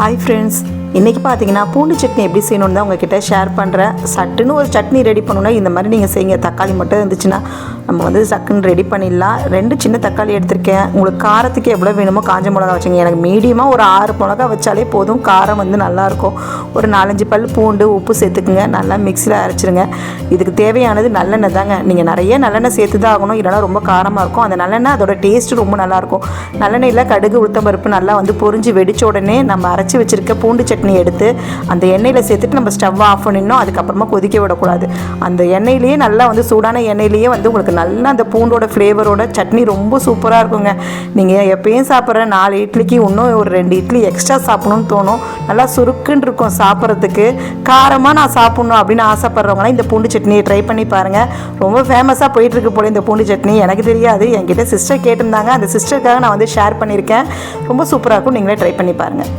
Hi friends, இன்றைக்கி பார்த்தீங்கன்னா பூண்டு சட்னி எப்படி செய்யணுன்னு தான் உங்ககிட்ட ஷேர் பண்ணுறேன். சட்டுன்னு ஒரு சட்னி ரெடி பண்ணணுன்னா இந்த மாதிரி நீங்கள் செய்யுங்க. தக்காளி மட்டும் இருந்துச்சுன்னா நம்ம வந்து சட்டுன்னு ரெடி பண்ணிடலாம். 2 சின்ன தக்காளி எடுத்திருக்கேன். உங்களுக்கு காரத்துக்கு எவ்வளோ வேணுமோ காஞ்ச மிளகா வச்சுங்க. எனக்கு மீடியமாக ஒரு 6 மிளகா வச்சாலே போதும். காரம் வந்து நல்லாயிருக்கும். ஒரு 4-5 பல் பூண்டு, உப்பு சேர்த்துக்குங்க. நல்லா மிக்சியில் அரைச்சிருங்க. இதுக்கு தேவையானது நல்லெண்ணெய் தாங்க. நீங்கள் நிறைய நல்லெண்ணெய் சேர்த்து தான் ஆகணும், இல்லைனா ரொம்ப காரமாக இருக்கும். அந்த நல்லெண்ணெய் அதோட டேஸ்ட்டு ரொம்ப நல்லாயிருக்கும். நல்லெண்ணெயில் கடுகு, உளுத்தம்பருப்பு நல்லா வந்து பொரிஞ்சு வெடித்த உடனே நம்ம அரைச்சி வச்சுருக்க பூண்டு சட்னி எடுத்து அந்த எண்ணெயில் சேர்த்துட்டு நம்ம ஸ்டவ் ஆஃப் பண்ணிடணும். அதுக்கப்புறமா கொதிக்க விடக்கூடாது. அந்த எண்ணெயிலேயே நல்லா வந்து சூடான எண்ணெயிலேயே வந்து உங்களுக்கு நல்லா அந்த பூண்டோட ஃப்ளேவரோட சட்னி ரொம்ப சூப்பராக இருக்குங்க. நீங்கள் எப்பயும் சாப்பிட்ற 4 இட்லிக்கு இன்னும் ஒரு 2 இட்லி எக்ஸ்ட்ரா சாப்பிடணும்னு தோணும். நல்லா சுருக்குன்னு இருக்கும் சாப்பிட்றதுக்கு. காரமாக நான் சாப்பிட்ணும் அப்படின்னு ஆசைப்பட்றவங்களாம் இந்த பூண்டு சட்னியை ட்ரை பண்ணி பாருங்கள். ரொம்ப ஃபேமஸாக போயிட்டுருக்கு போல இந்த பூண்டு சட்னி. எனக்கு தெரியாது, என்கிட்ட சிஸ்டர் கேட்டிருந்தாங்க. அந்த சிஸ்டருக்காக நான் வந்து ஷேர் பண்ணியிருக்கேன். ரொம்ப சூப்பராக இருக்கும். நீங்களே ட்ரை பண்ணி பாருங்கள்.